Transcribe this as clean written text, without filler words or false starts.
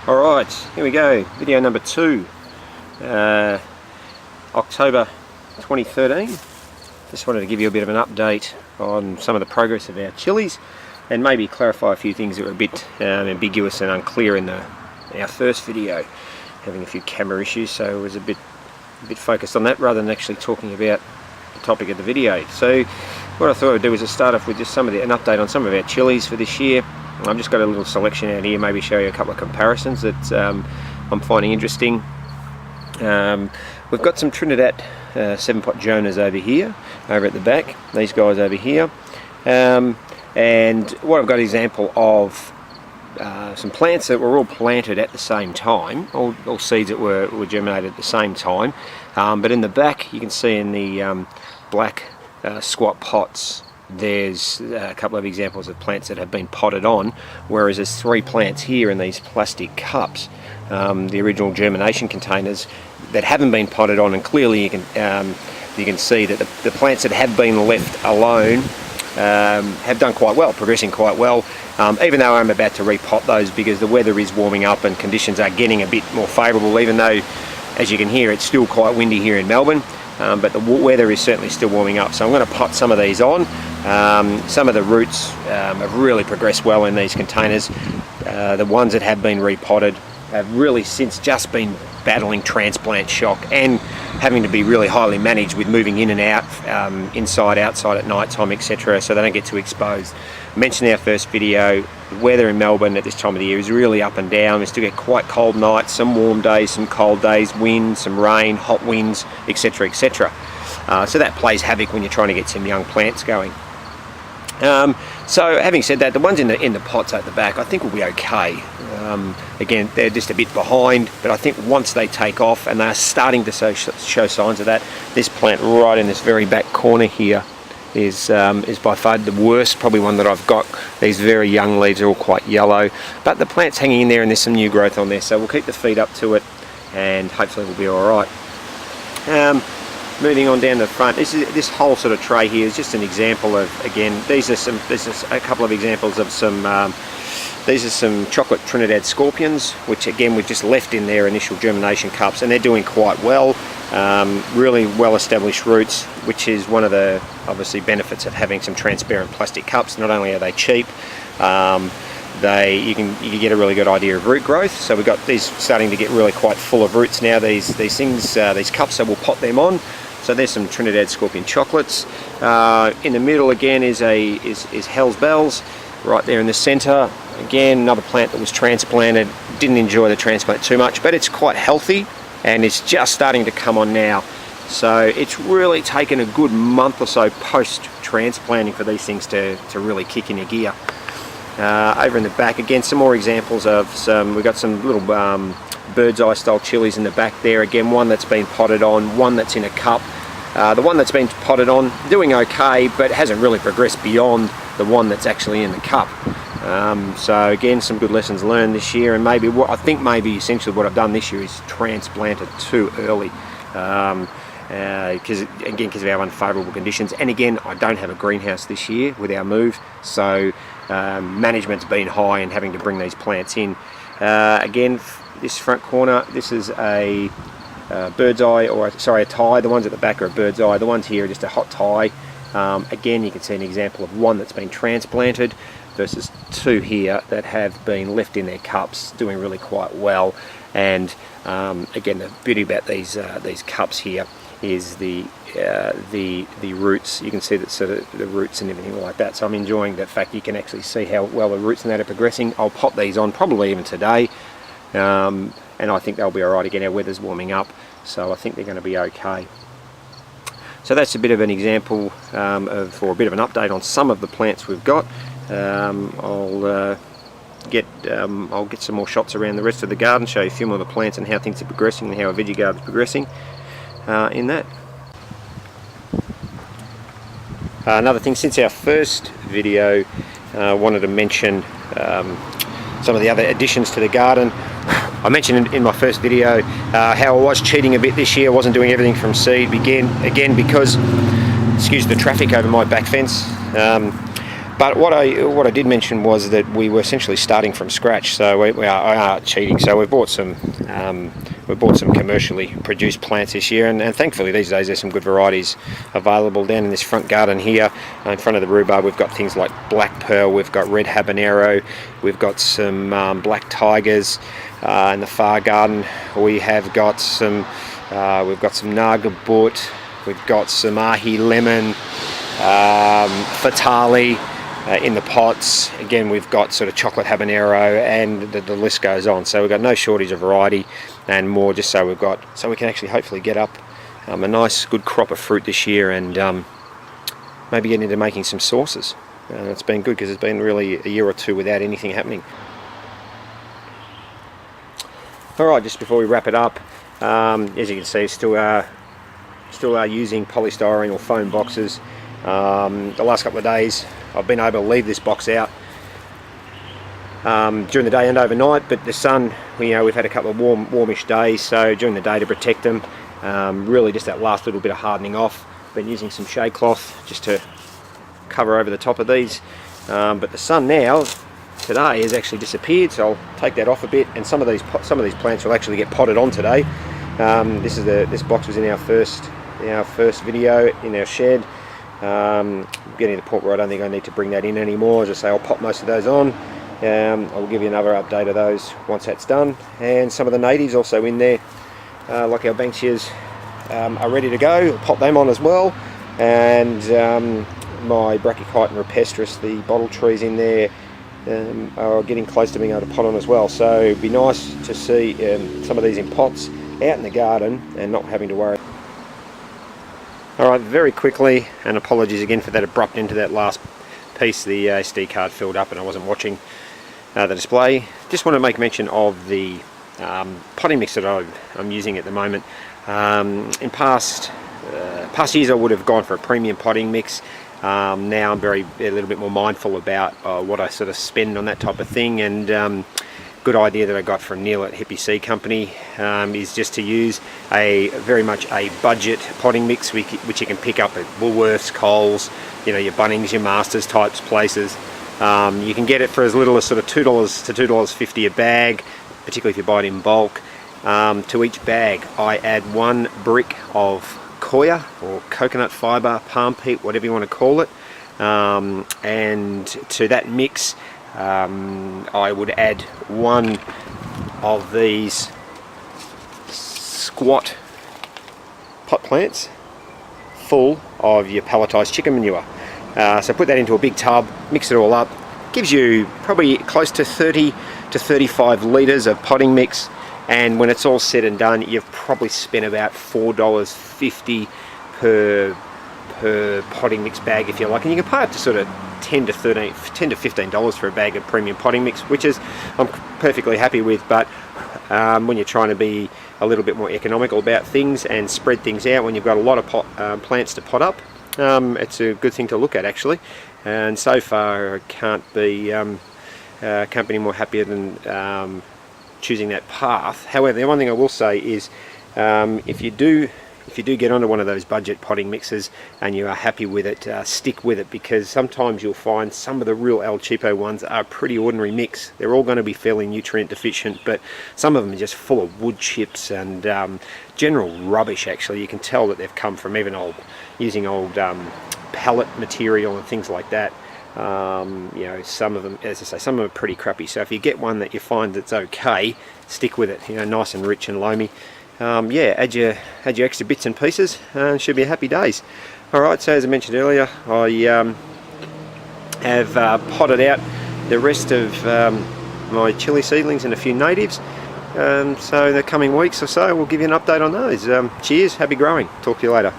Alright, here we go, video number 2, October 2013. Just wanted to give you a bit of an update on some of the progress of our chilies and maybe clarify a few things that were a bit ambiguous and unclear in our first video, having a few camera issues, so I was a bit focused on that rather than actually talking about the topic of the video. So what I thought I'd do is to start off with just an update on some of our chilies for this year. I've just got a little selection out here, maybe show you a couple of comparisons that I'm finding interesting. We've some Trinidad 7-pot Jonas over here, over at the back, these guys over here. And what I've got an example of some plants that were all planted at the same time, all seeds that were germinated at the same time. But in the back, you can see in the black squat pots, there's a couple of examples of plants that have been potted on, whereas there's 3 plants here in these plastic cups, the original germination containers that haven't been potted on, and clearly you can see that the plants that have been left alone have done quite well, progressing quite well, even though I'm about to repot those because the weather is warming up and conditions are getting a bit more favourable, even though, as you can hear, it's still quite windy here in Melbourne. But the weather is certainly still warming up, so I'm going to pot some of these on. Some of the roots have really progressed well in these containers. The ones that have been repotted have really since just been battling transplant shock and having to be really highly managed with moving in and out, inside, outside at night time, etc., so they don't get too exposed. I mentioned in our first video, the weather in Melbourne at this time of the year is really up and down. We still get quite cold nights, some warm days, some cold days, wind, some rain, hot winds, etc., etc. So that plays havoc when you're trying to get some young plants going. So having said that, the ones in the pots at the back I think will be okay. Again, they're just a bit behind, but I think once they take off, and they're starting to show signs of that, this plant right in this very back corner here is by far the worst, probably one that I've got. These very young leaves are all quite yellow, but the plant's hanging in there and there's some new growth on there, so we'll keep the feet up to it and hopefully we'll be alright. Moving on down the front, this whole sort of tray here is just an example of, again, this is a couple of examples of some, these are some chocolate Trinidad scorpions, which again we've just left in their initial germination cups, and they're doing quite well. Really well established roots, which is one of the obviously benefits of having some transparent plastic cups. Not only are they cheap, you can get a really good idea of root growth. So we've got these starting to get really quite full of roots now, these cups, so we'll pot them on. So there's some Trinidad scorpion chocolates. In the middle again is Hell's Bells, right there in the centre. Again, another plant that was transplanted. Didn't enjoy the transplant too much, but it's quite healthy and it's just starting to come on now. So it's really taken a good month or so post-transplanting for these things to really kick into gear. Over in the back, again, some more examples of we've got some little bird's eye style chilies in the back there. Again, one that's been potted on, one that's in a cup. The one that's been potted on, doing okay, but hasn't really progressed beyond the one that's actually in the cup. So again, some good lessons learned this year, and maybe essentially what I've done this year is transplanted too early. Because of our unfavourable conditions, and again I don't have a greenhouse this year with our move, so management's been high in having to bring these plants in. Again, this front corner, this is a bird's eye, or sorry, a Thai. The ones at the back are a bird's eye, the ones here are just a hot Thai. Again, you can see an example of one that's been transplanted versus 2 here that have been left in their cups, doing really quite well. And again, the beauty about these cups here is the roots. You can see that sort of the roots and everything like that. So I'm enjoying the fact you can actually see how well the roots and that are progressing. I'll pop these on probably even today, and I think they'll be alright. Again, our weather's warming up, so I think they're going to be okay. So that's a bit of an example or a bit of an update on some of the plants we've got. I'll get some more shots around the rest of the garden, show you a few more of the plants and how things are progressing and how our veggie garden is progressing in that. Another thing, since our first video, I wanted to mention some of the other additions to the garden. I mentioned in my first video how I was cheating a bit this year. I wasn't doing everything from seed, again because, excuse the traffic over my back fence, But what I did mention was that we were essentially starting from scratch, so we are cheating. So we bought some commercially produced plants this year, and thankfully these days there's some good varieties available. Down in this front garden here, in front of the rhubarb, we've got things like black pearl, we've got red habanero, we've got some black tigers. In the far garden we have got some naga butt, we've got some ahi lemon, fatali. In the pots, again, we've got sort of chocolate habanero, and the list goes on. So we've got no shortage of variety and more, just so we can actually hopefully get up a nice good crop of fruit this year, and maybe get into making some sauces. It's been good because it's been really a year or two without anything happening. Alright, just before we wrap it up, as you can see, still are using polystyrene or foam boxes. The last couple of days I've been able to leave this box out during the day and overnight, but the sun, we've had a couple of warmish days, so during the day to protect them, really just that last little bit of hardening off. Been using some shade cloth just to cover over the top of these, but the sun now today has actually disappeared, so I'll take that off a bit, and some of these plants will actually get potted on today. This box was in our first video in our shed. Getting to the point where I don't think I need to bring that in anymore. As I say, I'll pop most of those on. I'll give you another update of those once that's done. And some of the natives also in there, like our Banksias, are ready to go. I'll pop them on as well. And my Brachychiton rupestris, the bottle trees in there, are getting close to being able to pot on as well. So it'd be nice to see some of these in pots out in the garden and not having to worry. Alright, very quickly, and apologies again for that abrupt end to that last piece. The SD card filled up and I wasn't watching the display. Just want to make mention of the potting mix that I'm using at the moment. In past years I would have gone for a premium potting mix. Now I'm a little bit more mindful about what I sort of spend on that type of thing, and good idea that I got from Neil at Hippie Seed Company is just to use very much a budget potting mix which you can pick up at Woolworths, Coles, your Bunnings, your Masters types places. You can get it for as little as sort of $2 to $2.50 a bag, particularly if you buy it in bulk. To each bag I add 1 brick of coir or coconut fibre, palm peat, whatever you want to call it, and to that mix I would add 1 of these squat pot plants full of your pelletized chicken manure. So put that into a big tub, mix it all up, gives you probably close to 30 to 35 litres of potting mix, and when it's all said and done you've probably spent about $4.50 per potting mix bag, if you like, and you can pay up to sort of $10 to $15 for a bag of premium potting mix, which is I'm perfectly happy with. But when you're trying to be a little bit more economical about things and spread things out, when you've got a lot of plants to pot up, it's a good thing to look at actually. And so far I can't be any more happier than choosing that path. However, the one thing I will say is if you do get onto one of those budget potting mixes and you are happy with it, stick with it, because sometimes you'll find some of the real El Cheapo ones are a pretty ordinary mix. They're all going to be fairly nutrient deficient, but some of them are just full of wood chips and general rubbish actually. You can tell that they've come from even using old pellet material and things like that. Some of them, as I say, some of them are pretty crappy. So if you get one that you find that's okay, stick with it. Nice and rich and loamy. Add your extra bits and pieces, and it should be happy days. Alright, so as I mentioned earlier, I have potted out the rest of my chili seedlings and a few natives. So the coming weeks or so we'll give you an update on those. Cheers, happy growing. Talk to you later.